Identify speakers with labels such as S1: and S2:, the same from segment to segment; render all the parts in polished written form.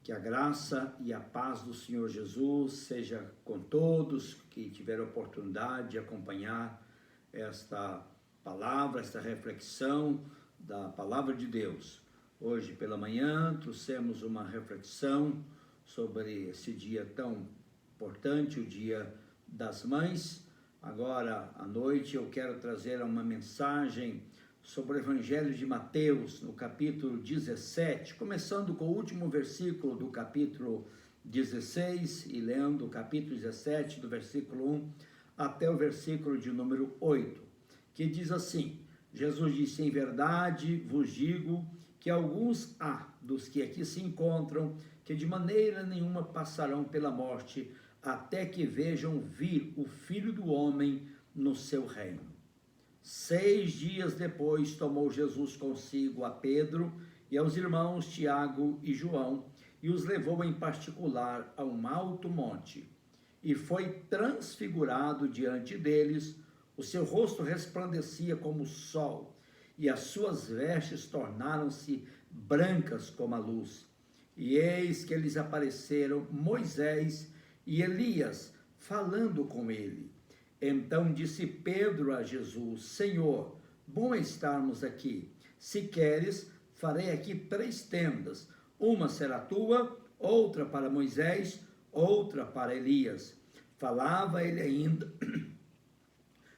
S1: Que a graça e a paz do Senhor Jesus seja com todos que tiveram a oportunidade de acompanhar esta palavra, esta reflexão da palavra de Deus. Hoje pela manhã trouxemos uma reflexão sobre esse dia tão importante, o Dia das Mães. Agora à noite eu quero trazer uma mensagem sobre o Evangelho de Mateus, no capítulo 17, começando com o último versículo do capítulo 16 e lendo o capítulo 17, do versículo 1 até o versículo de número 8, que diz assim: Jesus disse: em verdade vos digo que alguns há dos que aqui se encontram que de maneira nenhuma passarão pela morte até que vejam vir o Filho do Homem no seu reino. 6 dias depois tomou Jesus consigo a Pedro e aos irmãos Tiago e João e os levou em particular a um alto monte e foi transfigurado diante deles. O seu rosto resplandecia como o sol e as suas vestes tornaram-se brancas como a luz. E eis que lhes apareceram Moisés e Elias falando com ele. Então disse Pedro a Jesus: Senhor, bom estarmos aqui. Se queres, farei aqui 3 tendas. Uma será tua, outra para Moisés, outra para Elias. Falava ele ainda,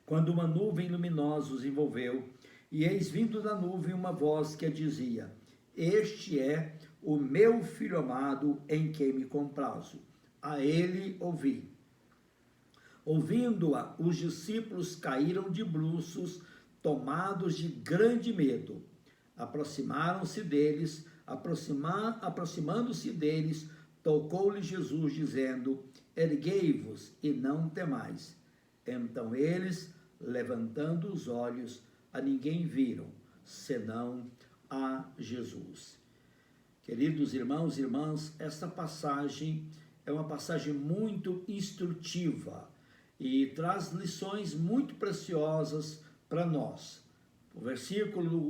S1: quando uma nuvem luminosa os envolveu, e eis vindo da nuvem uma voz que dizia: Este é o meu Filho amado, em quem me comprazo. A ele ouvi. Ouvindo-a, os discípulos caíram de bruços, tomados de grande medo. Aproximando-se deles, tocou-lhe Jesus, dizendo: Erguei-vos e não temais. Então eles, levantando os olhos, a ninguém viram, senão a Jesus. Queridos irmãos e irmãs, esta passagem é uma passagem muito instrutiva e traz lições muito preciosas para nós. O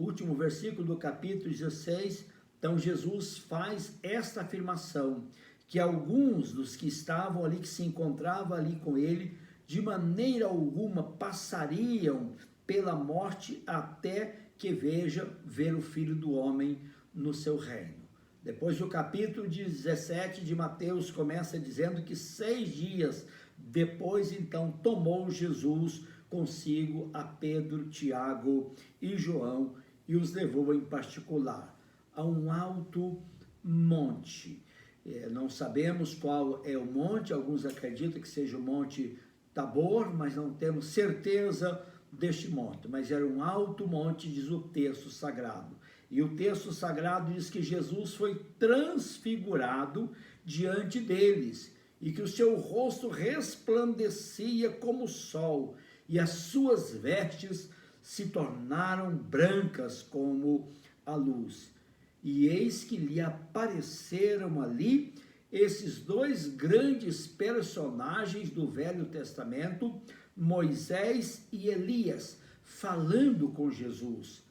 S1: último versículo do capítulo 16, então Jesus faz esta afirmação, que alguns dos que estavam ali, que se encontravam ali com ele, de maneira alguma passariam pela morte até que ver o Filho do Homem no seu reino. Depois o capítulo 17 de Mateus começa dizendo que 6 dias depois, então, tomou Jesus consigo a Pedro, Tiago e João e os levou em particular a um alto monte. Não sabemos qual é o monte, alguns acreditam que seja o Monte Tabor, mas não temos certeza deste monte. Mas era um alto monte, diz o texto sagrado. E o texto sagrado diz que Jesus foi transfigurado diante deles e que o seu rosto resplandecia como o sol e as suas vestes se tornaram brancas como a luz. E eis que lhe apareceram ali esses 2 grandes personagens do Velho Testamento, Moisés e Elias, falando com Jesus.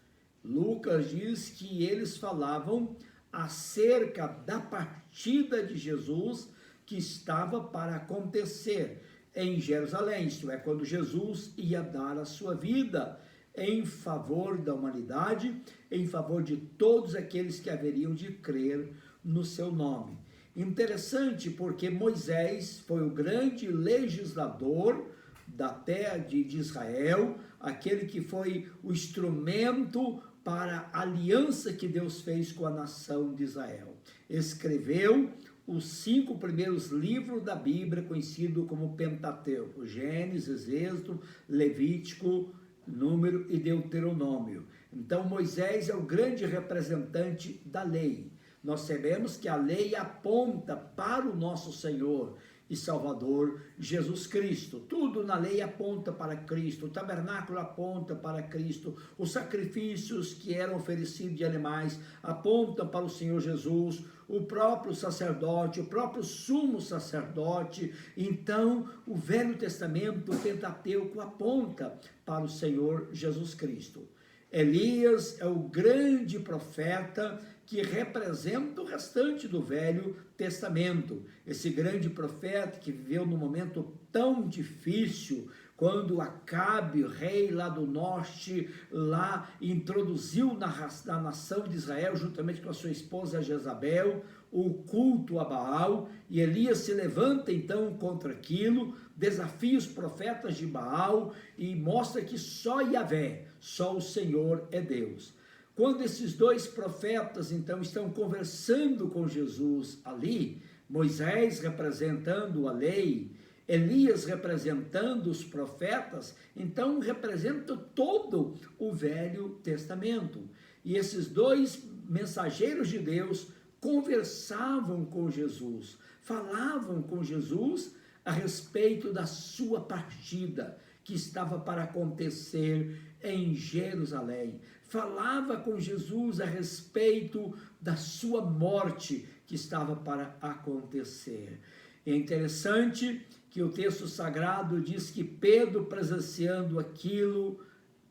S1: Lucas diz que eles falavam acerca da partida de Jesus que estava para acontecer em Jerusalém, isto é, quando Jesus ia dar a sua vida em favor da humanidade, em favor de todos aqueles que haveriam de crer no seu nome. Interessante porque Moisés foi o grande legislador da terra de Israel, aquele que foi o instrumento para a aliança que Deus fez com a nação de Israel. Escreveu os 5 primeiros livros da Bíblia, conhecido como Pentateuco: Gênesis, Êxodo, Levítico, Número e Deuteronômio. Então Moisés é o grande representante da lei. Nós sabemos que a lei aponta para o nosso Senhor e Salvador Jesus Cristo. Tudo na lei aponta para Cristo. O tabernáculo aponta para Cristo. Os sacrifícios que eram oferecidos de animais apontam para o Senhor Jesus. O próprio sacerdote, o próprio sumo sacerdote. Então, o Velho Testamento, o Pentateuco, aponta para o Senhor Jesus Cristo. Elias é o grande profeta que representa o restante do Velho Testamento. Esse grande profeta que viveu num momento tão difícil, quando Acabe, rei lá do norte, lá introduziu na nação de Israel, juntamente com a sua esposa Jezabel, o culto a Baal, e Elias se levanta então contra aquilo, desafia os profetas de Baal e mostra que só Yahvé, só o Senhor é Deus. Quando esses dois profetas então estão conversando com Jesus ali, Moisés representando a lei, Elias representando os profetas, então representa todo o Velho Testamento. E esses dois mensageiros de Deus conversavam com Jesus, falavam com Jesus a respeito da sua partida, que estava para acontecer em Jerusalém. Falava com Jesus a respeito da sua morte, que estava para acontecer. É interessante que o texto sagrado diz que Pedro, presenciando aquilo,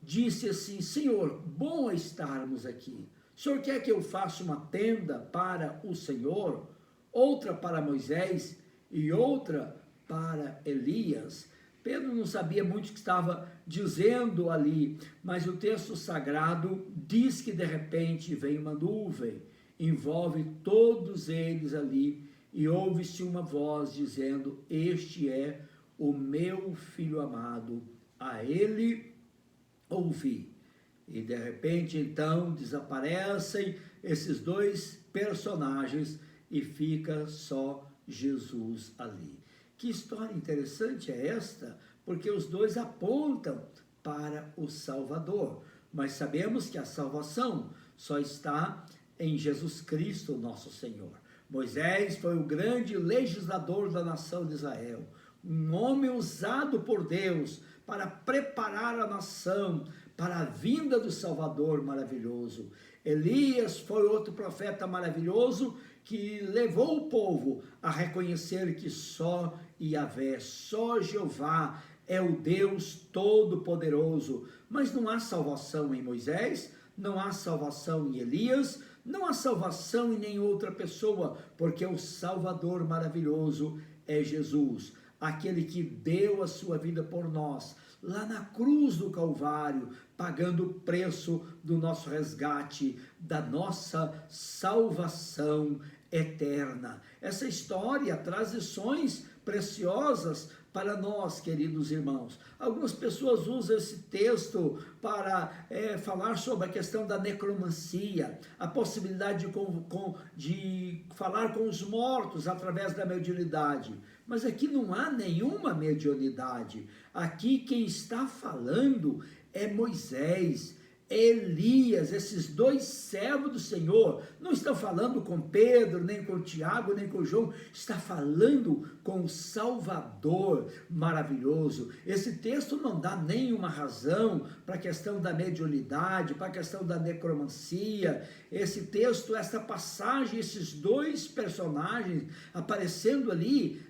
S1: disse assim: Senhor, bom é estarmos aqui. O Senhor quer que eu faça uma tenda para o Senhor, outra para Moisés e outra para Elias? Pedro não sabia muito o que estava dizendo ali, mas o texto sagrado diz que de repente vem uma nuvem, envolve todos eles ali, e ouve-se uma voz dizendo: este é o meu filho amado, a ele ouvi. E de repente então desaparecem esses dois personagens e fica só Jesus ali. Que história interessante é esta, porque os dois apontam para o Salvador, mas sabemos que a salvação só está em Jesus Cristo, nosso Senhor. Moisés foi o grande legislador da nação de Israel, um homem usado por Deus para preparar a nação para a vinda do Salvador maravilhoso. Elias foi outro profeta maravilhoso que levou o povo a reconhecer que só Yahvé, só Jeová é o Deus Todo-Poderoso. Mas não há salvação em Moisés, não há salvação em Elias, não há salvação em nenhuma outra pessoa, porque o Salvador maravilhoso é Jesus, aquele que deu a sua vida por nós, lá na cruz do Calvário, pagando o preço do nosso resgate, da nossa salvação eterna. Essa história traz lições preciosas para nós, queridos irmãos. Algumas pessoas usam esse texto para falar sobre a questão da necromancia, a possibilidade de falar com os mortos através da mediunidade. Mas aqui não há nenhuma mediunidade. Aqui quem está falando é Moisés, Elias, esses dois servos do Senhor. Não estão falando com Pedro, nem com Tiago, nem com João, está falando com o Salvador maravilhoso. Esse texto não dá nenhuma razão para a questão da mediunidade, para a questão da necromancia. Esse texto, essa passagem, esses dois personagens aparecendo ali,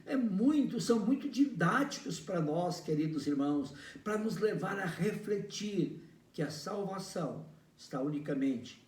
S1: são muito didáticos para nós, queridos irmãos, para nos levar a refletir que a salvação está unicamente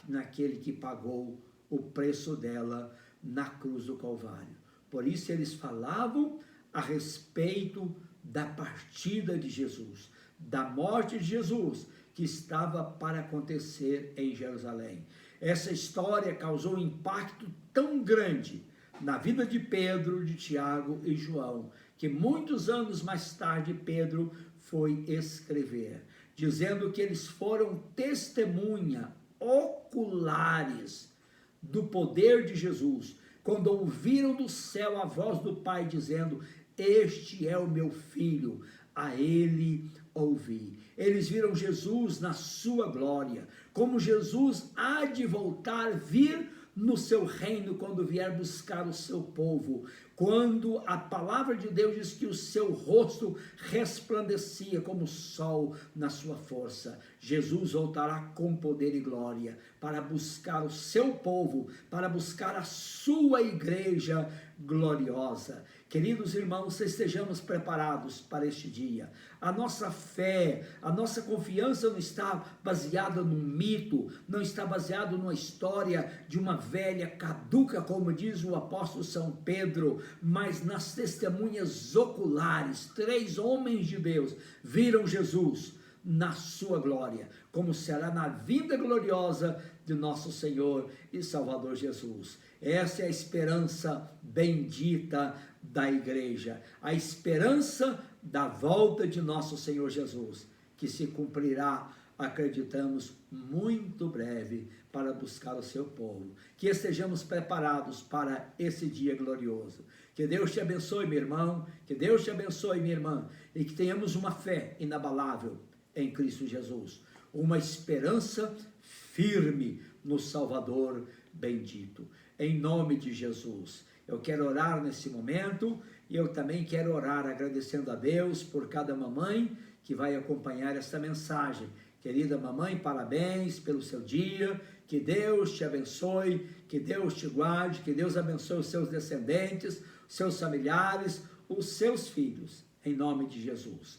S1: naquele que pagou o preço dela na cruz do Calvário. Por isso eles falavam a respeito da partida de Jesus, da morte de Jesus, que estava para acontecer em Jerusalém. Essa história causou um impacto tão grande na vida de Pedro, de Tiago e João, que muitos anos mais tarde Pedro foi escrever, dizendo que eles foram testemunha oculares do poder de Jesus, quando ouviram do céu a voz do Pai dizendo: este é o meu filho, a ele ouvi. Eles viram Jesus na sua glória, como Jesus há de voltar, vir no seu reino quando vier buscar o seu povo, quando a palavra de Deus diz que o seu rosto resplandecia como o sol na sua força. Jesus voltará com poder e glória para buscar o seu povo, para buscar a sua igreja gloriosa. Queridos irmãos, estejamos preparados para este dia. A nossa fé, a nossa confiança não está baseada num mito, não está baseada numa história de uma velha caduca, como diz o apóstolo São Pedro, mas nas testemunhas oculares. 3 homens de Deus viram Jesus na sua glória, como será na vinda gloriosa de nosso Senhor e Salvador Jesus. Essa é a esperança bendita da igreja, a esperança da volta de nosso Senhor Jesus, que se cumprirá, acreditamos, muito breve, para buscar o seu povo. Que estejamos preparados para esse dia glorioso. Que Deus te abençoe, meu irmão, que Deus te abençoe, minha irmã, e que tenhamos uma fé inabalável em Cristo Jesus, uma esperança firme no Salvador bendito. Em nome de Jesus, eu quero orar nesse momento, e eu também quero orar agradecendo a Deus por cada mamãe que vai acompanhar esta mensagem. Querida mamãe, parabéns pelo seu dia, que Deus te abençoe, que Deus te guarde, que Deus abençoe os seus descendentes, seus familiares, os seus filhos, em nome de Jesus.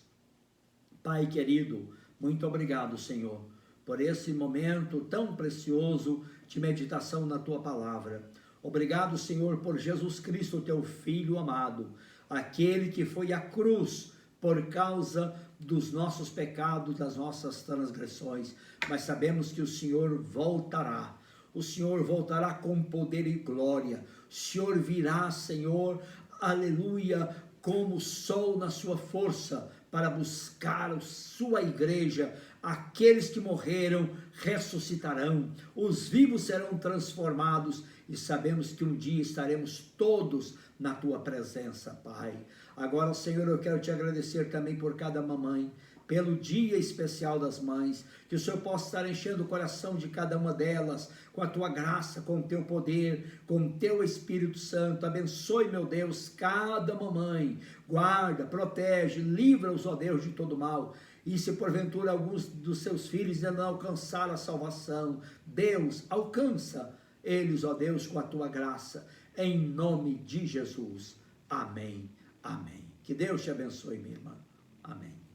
S1: Pai querido, muito obrigado, Senhor, por esse momento tão precioso de meditação na Tua Palavra. Obrigado, Senhor, por Jesus Cristo, Teu Filho amado, aquele que foi à cruz por causa dos nossos pecados, das nossas transgressões, mas sabemos que o Senhor voltará. O Senhor voltará com poder e glória. O Senhor virá, Senhor, aleluia, como o sol na sua força, para buscar a sua igreja. Aqueles que morreram ressuscitarão, os vivos serão transformados, e sabemos que um dia estaremos todos na Tua presença, Pai. Agora, Senhor, eu quero Te agradecer também por cada mamãe, pelo dia especial das mães, que o Senhor possa estar enchendo o coração de cada uma delas, com a Tua graça, com o Teu poder, com o Teu Espírito Santo. Abençoe, meu Deus, cada mamãe, guarda, protege, livra-os, ó Deus, de todo mal. E se porventura alguns dos seus filhos ainda não alcançaram a salvação, Deus, alcança eles, ó Deus, com a Tua graça, em nome de Jesus. Amém, amém. Que Deus te abençoe, minha irmã. Amém.